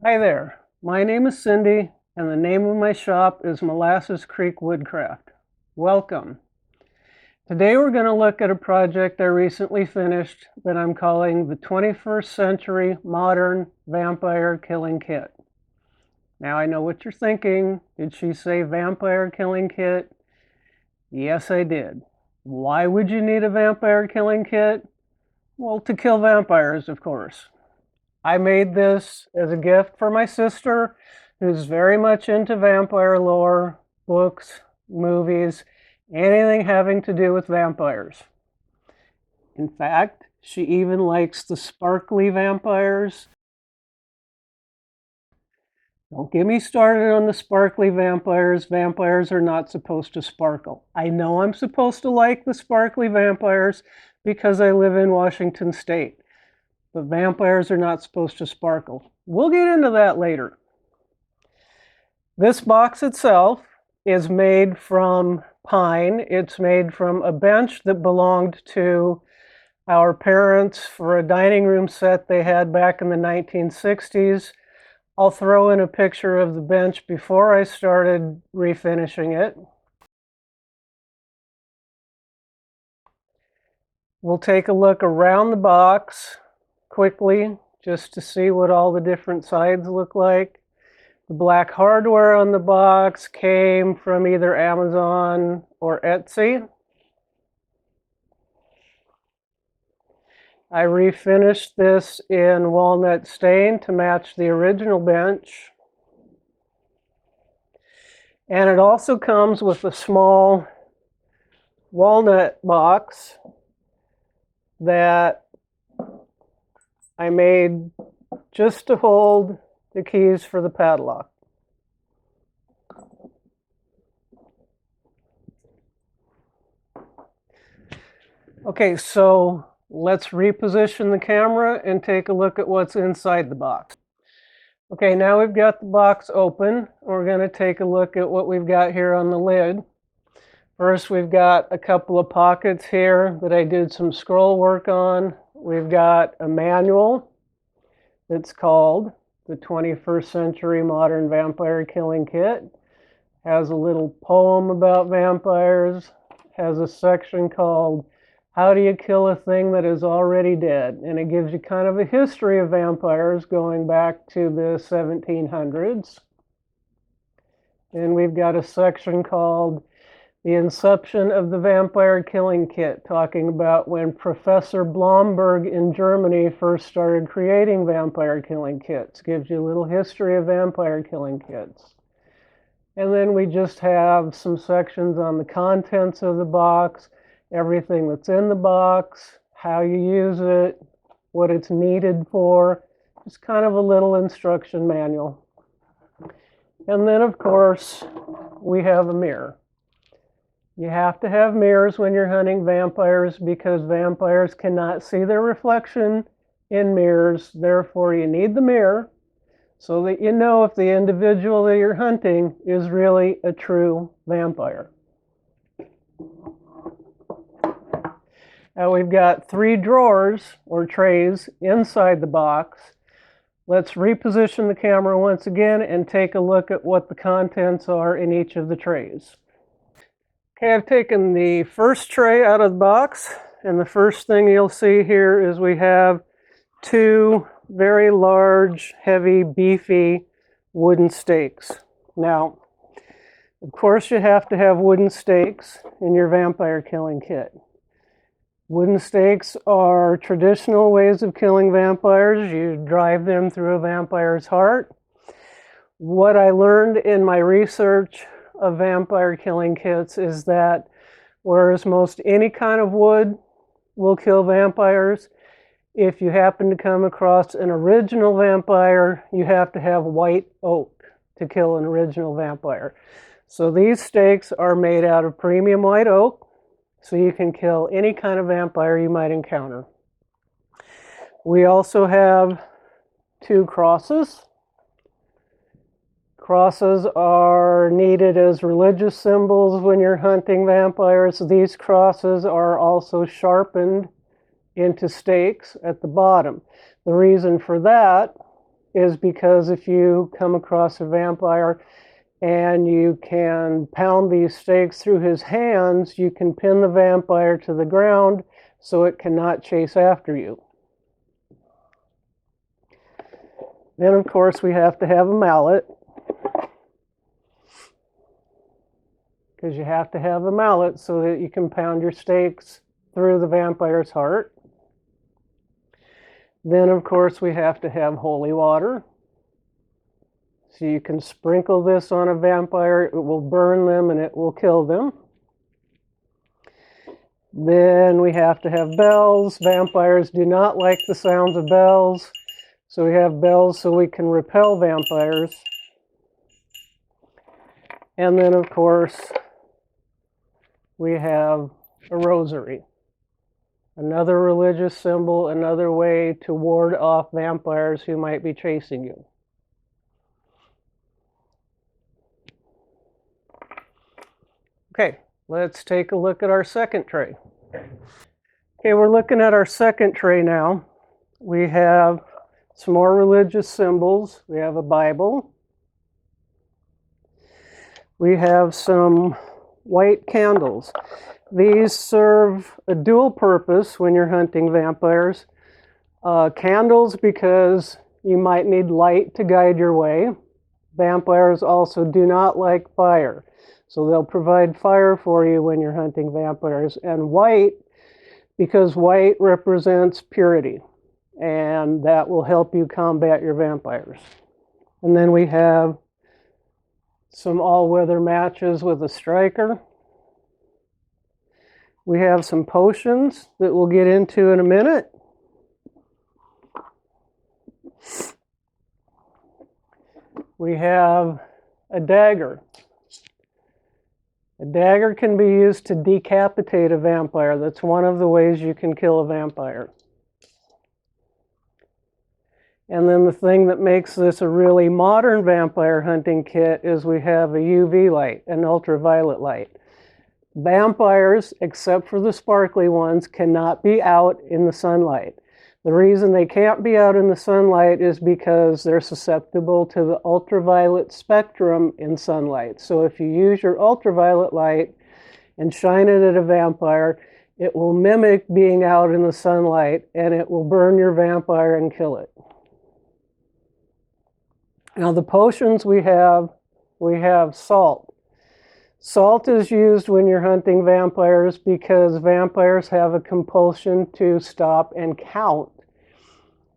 Hi there, my name is Cindy and the name of my shop is Molasses Creek Woodcraft. Welcome. Today we're going to look at a project I recently finished that I'm calling the 21st Century Modern Vampire Killing Kit. Now I know what you're thinking. Did she say vampire killing kit? Yes, I did. Why would you need a vampire killing kit? Well, to kill vampires, of course. I made this as a gift for my sister, who's very much into vampire lore, books, movies, anything having to do with vampires. In fact, she even likes the sparkly vampires. Don't get me started on the sparkly vampires. Vampires are not supposed to sparkle. I know I'm supposed to like the sparkly vampires because I live in Washington State. But vampires are not supposed to sparkle. We'll get into that later. This box itself is made from pine. It's made from a bench that belonged to our parents for a dining room set they had back in the 1960s. I'll throw in a picture of the bench before I started refinishing it. We'll take a look around the box quickly just to see what all the different sides look like. The black hardware on the box came from either Amazon or Etsy. I refinished this in walnut stain to match the original bench. And it also comes with a small walnut box that I made just to hold the keys for the padlock. Okay, so let's reposition the camera and take a look at what's inside the box. Okay, now we've got the box open. We're going to take a look at what we've got here on the lid. First, we've got a couple of pockets here that I did some scroll work on. We've got a manual that's called the 21st Century Modern Vampire Killing Kit. Has a little poem about vampires. Has a section called How Do You Kill a Thing That Is Already Dead? And it gives you kind of a history of vampires going back to the 1700s. And we've got a section called The Inception of the Vampire Killing Kit, talking about when Professor Blomberg in Germany first started creating vampire killing kits. Gives you a little history of vampire killing kits. And then we just have some sections on the contents of the box, everything that's in the box, how you use it, what it's needed for, just kind of a little instruction manual. And then, of course, we have a mirror. You have to have mirrors when you're hunting vampires because vampires cannot see their reflection in mirrors. Therefore, you need the mirror so that you know if the individual that you're hunting is really a true vampire. Now we've got 3 drawers or trays inside the box. Let's reposition the camera once again and take a look at what the contents are in each of the trays. Okay, I've taken the first tray out of the box, and the first thing you'll see here is we have 2 very large, heavy, beefy wooden stakes. Now, of course you have to have wooden stakes in your vampire killing kit. Wooden stakes are traditional ways of killing vampires. You drive them through a vampire's heart. What I learned in my research of vampire killing kits is that whereas most any kind of wood will kill vampires, if you happen to come across an original vampire, you have to have white oak to kill an original vampire. So these stakes are made out of premium white oak, so you can kill any kind of vampire you might encounter. We also have 2 crosses. Crosses are needed as religious symbols when you're hunting vampires. These crosses are also sharpened into stakes at the bottom. The reason for that is because if you come across a vampire and you can pound these stakes through his hands, you can pin the vampire to the ground so it cannot chase after you. Then, of course, we have to have a mallet, because you have to have a mallet so that you can pound your stakes through the vampire's heart. Then, of course, we have to have holy water. So you can sprinkle this on a vampire, it will burn them and it will kill them. Then we have to have bells. Vampires do not like the sounds of bells. So we have bells so we can repel vampires. And then, of course, we have a rosary. Another religious symbol, another way to ward off vampires who might be chasing you. Okay, let's take a look at our second tray. Okay, we're looking at our second tray now. We have some more religious symbols. We have a Bible. We have some white candles. These serve a dual purpose when you're hunting vampires. Candles because you might need light to guide your way. Vampires also do not like fire, so they'll provide fire for you when you're hunting vampires. And white because white represents purity, and that will help you combat your vampires. And then we have some all-weather matches with a striker. We have some potions that we'll get into in a minute. We have a dagger. A dagger can be used to decapitate a vampire. That's one of the ways you can kill a vampire. And then the thing that makes this a really modern vampire hunting kit is we have a UV light, an ultraviolet light. Vampires, except for the sparkly ones, cannot be out in the sunlight. The reason they can't be out in the sunlight is because they're susceptible to the ultraviolet spectrum in sunlight. So if you use your ultraviolet light and shine it at a vampire, it will mimic being out in the sunlight and it will burn your vampire and kill it. Now the potions we have salt. Salt is used when you're hunting vampires because vampires have a compulsion to stop and count.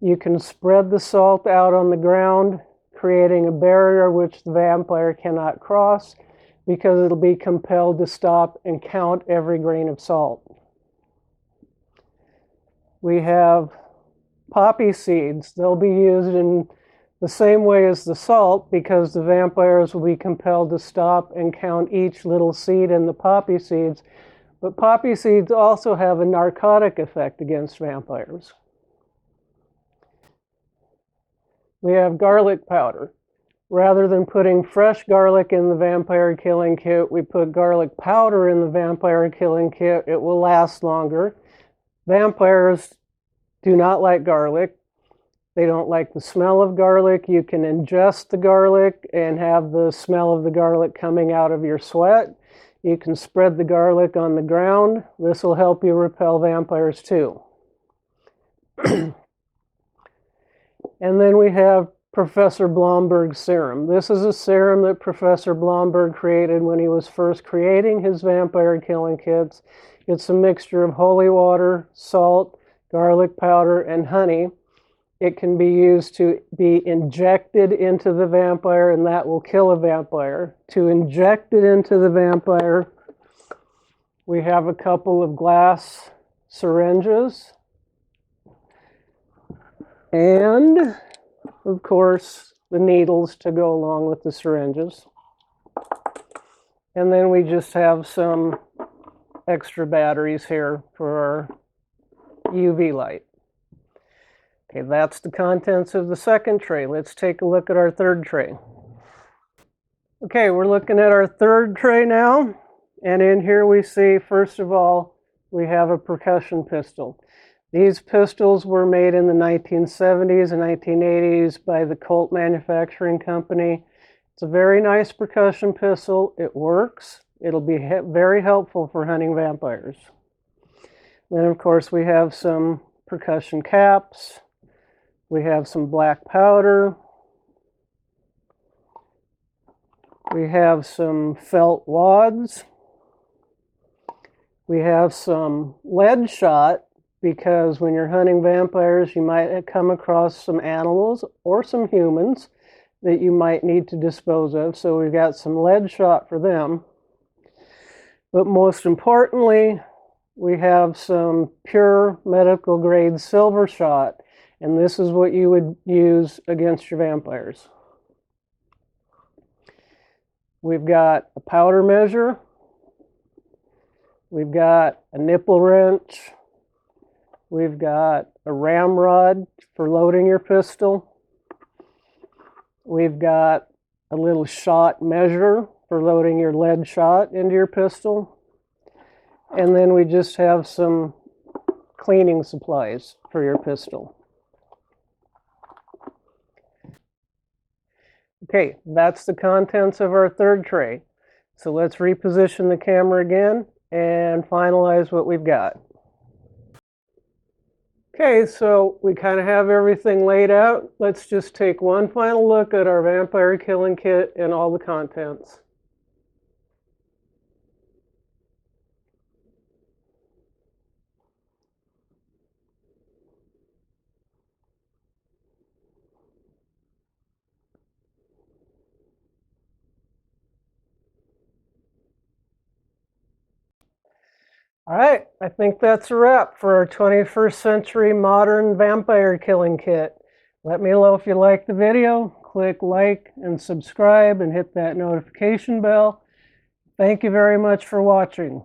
You can spread the salt out on the ground, creating a barrier which the vampire cannot cross because it'll be compelled to stop and count every grain of salt. We have poppy seeds. They'll be used in the same way as the salt because the vampires will be compelled to stop and count each little seed in the poppy seeds. But poppy seeds also have a narcotic effect against vampires. We have garlic powder. Rather than putting fresh garlic in the vampire killing kit, we put garlic powder in the vampire killing kit. It will last longer. Vampires do not like garlic. They don't like the smell of garlic. You can ingest the garlic and have the smell of the garlic coming out of your sweat. You can spread the garlic on the ground. This will help you repel vampires too. And then we have Professor Blomberg's serum. This is a serum that Professor Blomberg created when he was first creating his vampire killing kits. It's a mixture of holy water, salt, garlic powder, and honey. It can be used to be injected into the vampire, and that will kill a vampire. To inject it into the vampire, we have a couple of glass syringes. And, of course, the needles to go along with the syringes. And then we just have some extra batteries here for our UV light. Okay, that's the contents of the second tray. Let's take a look at our third tray. Okay, we're looking at our third tray now. And in here we see, first of all, we have a percussion pistol. These pistols were made in the 1970s and 1980s by the Colt Manufacturing Company. It's a very nice percussion pistol. It works. It'll be very helpful for hunting vampires. Then, of course, we have some percussion caps. We have some black powder. We have some felt wads. We have some lead shot, because when you're hunting vampires, you might come across some animals or some humans that you might need to dispose of. So we've got some lead shot for them. But most importantly, we have some pure medical grade silver shot, and this is what you would use against your vampires. We've got a powder measure. We've got a nipple wrench. We've got a ramrod for loading your pistol. We've got a little shot measure for loading your lead shot into your pistol. And then we just have some cleaning supplies for your pistol. Okay, that's the contents of our third tray. So let's reposition the camera again and finalize what we've got. Okay, so we kind of have everything laid out. Let's just take one final look at our vampire killing kit and all the contents. All right, I think that's a wrap for our 21st century modern vampire killing kit. Let me know if you liked the video. Click like and subscribe and hit that notification bell. Thank you very much for watching.